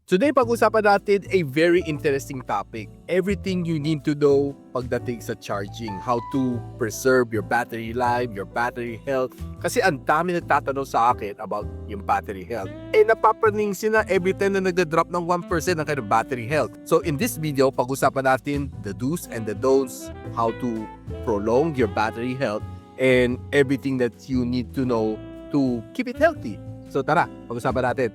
Today, pag-usapan natin a very interesting topic. Everything you need to know pagdating sa charging. How to preserve your battery life, your battery health. Kasi ang dami nagtatanong sa akin about yung battery health. Napapraning sila every time na nag-drop ng 1% ang kanyang battery health. So in this video, pag-usapan natin the do's and the don'ts, how to prolong your battery health, and everything that you need to know to keep it healthy. So tara, pag-usapan natin.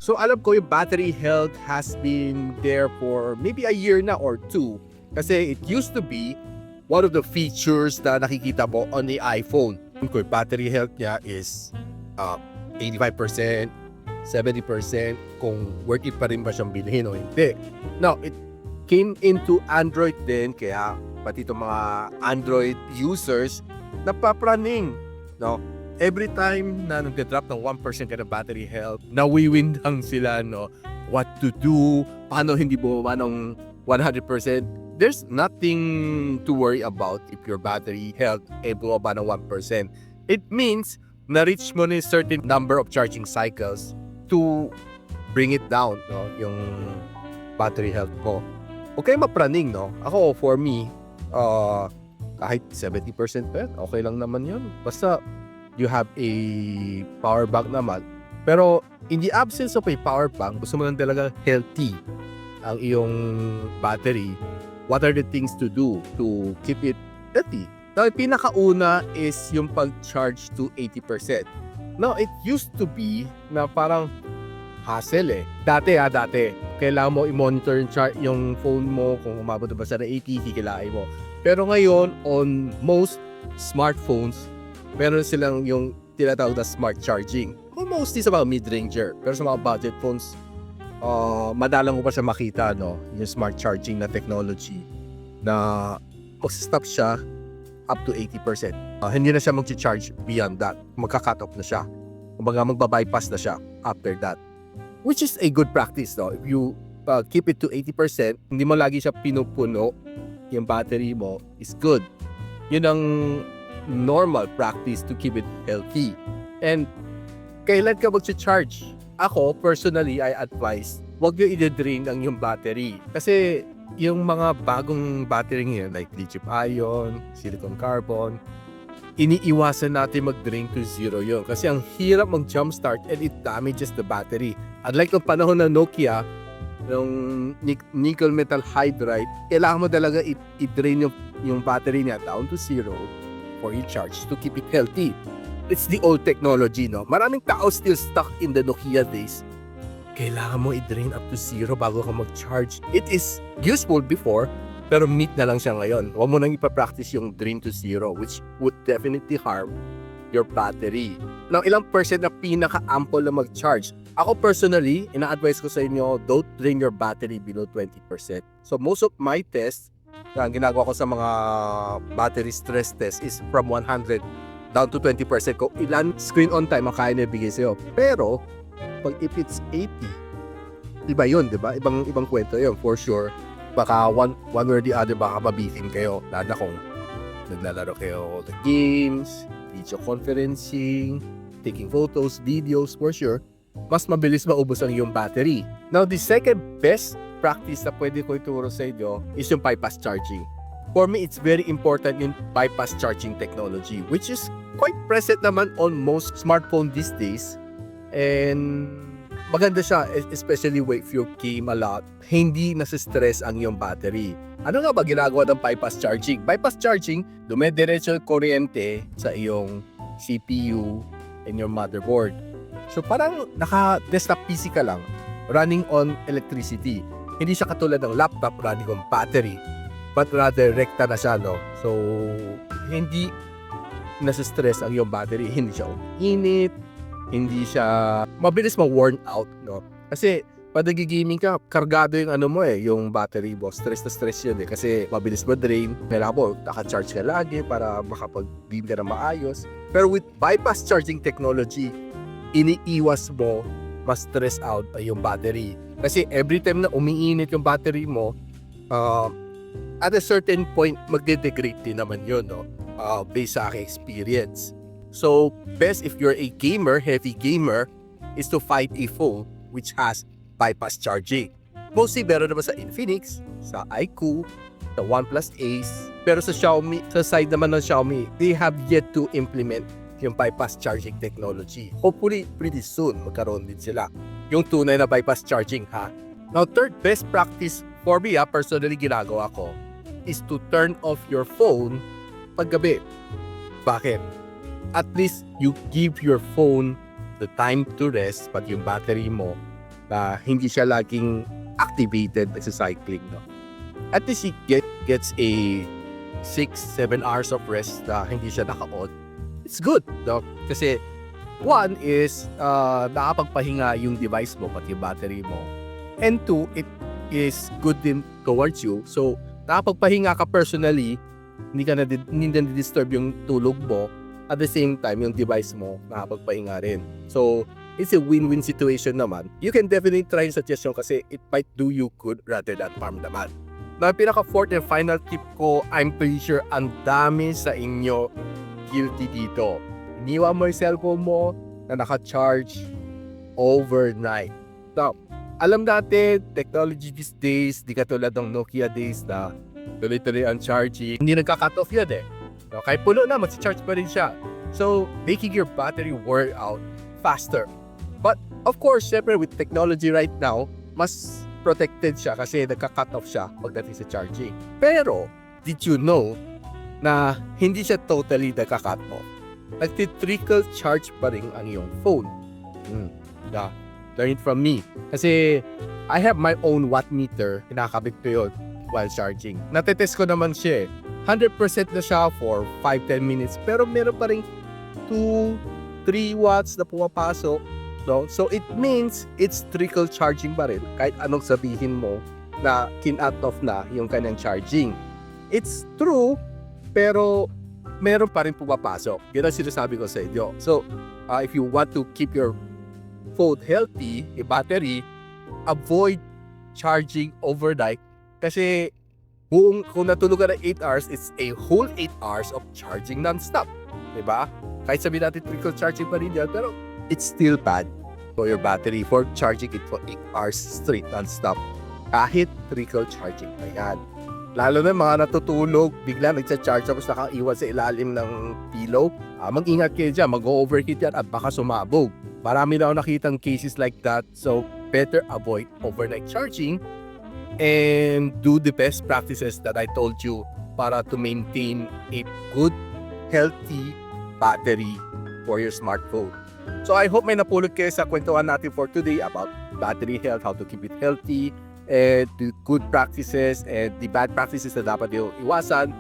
So alam ko yung battery health has been there for maybe a year na or two. Kasi it used to be one of the features na nakikita mo on the iPhone. Kung battery health niya is 85%, 70%, kung worth it pa rin ba siyang bilhin o hindi. Now, it came into Android din, kaya pati itong mga Android users napapraning, no? Every time na nag-drop ng 1% ka na battery health, nawiwindang sila, no? What to do? Paano hindi bumaba ng 100%? There's nothing to worry about if your battery health ay bumaba ng 1%. It means na-reach mo na a certain number of charging cycles to bring it down, no? Yung battery health mo. Okay, mapraning, no? Ako, for me, kahit 70% pa, okay lang naman yun. Basta you have a power bank naman. Pero in the absence of a power bank, gusto mo lang talaga healthy ang iyong battery. What are the things to do to keep it healthy? Now, yung pinakauna is yung pag-charge to 80%. Now, it used to be na parang hassle eh. Dati. Kailangan mo i-monitor yung phone mo kung umabot ba sa 80, kikilain mo. Pero ngayon, on most smartphones, meron silang yung tinatawag na smart charging. Mostly sa mga mid-ranger. Pero sa mga budget phones, madalang ko pa siya makita, no? Yung smart charging na technology na mag-stop siya up to 80%. Hindi na siya mag-charge beyond that. Magka-cut off na siya. Kumbaga magba-bypass na siya after that. Which is a good practice, no? If you keep it to 80%, hindi mo lagi siya pinupuno, yung battery mo is good. Yun ang normal practice to keep it healthy. And kailan ka mag-charge? Ako, personally, I advise, huwag nyo i-drain ang yung battery. Kasi yung mga bagong battery ngayon, like lithium-ion, silicon carbon, iniiwasan natin mag-drain to zero yun. Kasi ang hirap mag-jumpstart and it damages the battery. Unlike ng panahon ng Nokia, yung nickel metal hydride, kailangan mo talaga i-drain yung battery niya down to zero for you charge to keep it healthy. It's the old technology, no? Maraming tao still stuck in the Nokia days. Kailangan mo i-drain up to zero bago ka mag-charge. It is useful before, pero meet na lang siya ngayon. Huwag mo nang ipapractice yung drain to zero, which would definitely harm your battery. Now, ilang percent na pinaka-ample na mag-charge? Ako personally, ina-advise ko sa inyo, don't drain your battery below 20%. So most of my tests, na ginagawa ko sa mga battery stress test is from 100 down to 20% kung ilan screen on time ang kaya na ibigay sa'yo. Pero, pag if it's 80, iba yun, di ba? Ibang kwento yun, for sure. Baka one or the other, baka mabitin kayo. Lalo na kung naglalaro kayo the games, video conferencing, taking photos, videos, for sure, mas mabilis maubos ang iyong battery. Now, the second best practice na pwede ko ituro sa inyo is yung bypass charging. For me, it's very important yung bypass charging technology, which is quite present naman on most smartphone these days. And maganda siya, especially if you game a lot, hindi nasa-stress ang iyong battery. Ano nga ba ginagawa ng bypass charging? Bypass charging, dumediretso yung kuryente sa iyong CPU and your motherboard. So parang naka-desktop PC ka lang, running on electricity. Hindi siya katulad ng laptop running on battery, but rather rekta na siya, no? So, hindi nasa-stress ang iyong battery. Hindi siya init, hindi siya mabilis ma-worn out, no? Kasi, pag nag-gaming ka, kargado yung ano mo yung battery mo. Stress na stress yun kasi mabilis ma-drain. Kailangan mo, naka-charge ka lagi para makapag-beam ka na maayos. Pero with bypass charging technology, iniiwas mo ma-stress out yung battery. Kasi every time na umiinit yung battery mo, at a certain point, magde-degrade din naman yun, no? Based sa aking experience. So, best if you're a gamer, heavy gamer, is to find a phone which has bypass charging. Mostly meron naman sa Infinix, sa iQOO, sa OnePlus Ace. Pero sa Xiaomi, sa side naman ng Xiaomi, they have yet to implement yung bypass charging technology. Hopefully, pretty soon, magkaroon din sila. Yung tunay na bypass charging, ha? Now, third best practice for me, personally ginagawa ko, is to turn off your phone paggabi. Bakit? At least you give your phone the time to rest, pag yung battery mo, na hindi siya laging activated sa cycling, no? At least it gets a 6-7 hours of rest na hindi siya naka-on. It's good, no? Kasi one is nakapagpahinga yung device mo, pati yung battery mo. And two, it is good din towards you. So, nakapagpahinga ka personally, hindi na disturb yung tulog mo. At the same time, yung device mo nakapagpahinga rin. So, it's a win-win situation naman. You can definitely try yung suggestion kasi it might do you good rather than harm naman. Na pinaka-fourth and final tip ko, I'm pretty sure ang dami sa inyo guilty dito. Iniwan mo yung cellphone mo na naka-charge overnight. Now, alam natin, technology these days, di katulad ng Nokia days na tuloy-tuloy ang charging. Hindi nagka-cut off yan eh. No, kahit puno na, mag-charge pa rin siya. So, making your battery wear out faster. But, of course, syempre with technology right now, mas protected siya kasi nagka-cut off siya pagdating sa charging. Pero, did you know na hindi siya totally nagka-cut off? Nagti-trickle charge pa rin ang iyong phone. Learn it from me. Kasi, I have my own watt meter. Kinakabit ko yun while charging. Natetest ko naman siya eh. 100% na siya for 5-10 minutes. Pero meron pa rin 2-3 watts na pumapasok. No? So it means it's trickle charging pa rin. Kahit anong sabihin mo na kin-out off na yung kanyang charging. It's true, pero meron pa rin pumapasok. Yan ang sinasabi ko sa inyo. So, if you want to keep your phone healthy, yung battery, avoid charging overnight. Kasi kung natulog ka ng 8 hours, it's a whole 8 hours of charging non-stop. Diba? Kahit sabihin natin trickle charging pa rin yan, pero it's still bad for your battery for charging it for 8 hours straight non-stop. Kahit trickle charging pa yan. Lalo na mga natutulog, bigla nagsa-charge tapos nakaiwan sa ilalim ng pillow. Mag-ingat kayo dyan, mag-overheat yan at baka sumabog. Marami na ako nakitang cases like that. So, better avoid overnight charging and do the best practices that I told you para to maintain a good, healthy battery for your smartphone. So I hope may napulot kayo sa kwentuhan natin for today about battery health, how to keep it healthy, and the good practices and the bad practices na dapat yung iwasan.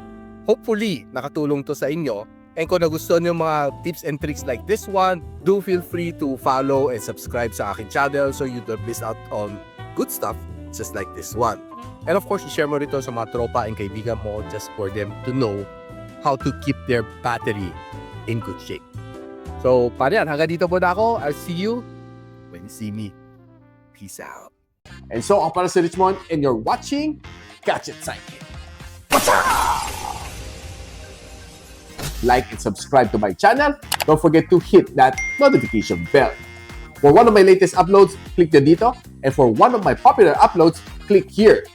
Hopefully, nakatulong to sa inyo. And kung nagustuhan yung mga tips and tricks like this one, do feel free to follow and subscribe sa aking channel so you don't miss out on good stuff just like this one. And of course, i-share mo rito sa mga tropa and kaibigan mo just for them to know how to keep their battery in good shape. So, pare, hanggang dito muna ako. I'll see you when you see me. Peace out. And so, ako para si Richmond and you're watching Gadget Sidekick. What's up? Like and subscribe to my channel. Don't forget to hit that notification bell. For one of my latest uploads, click the dito. And for one of my popular uploads, click here.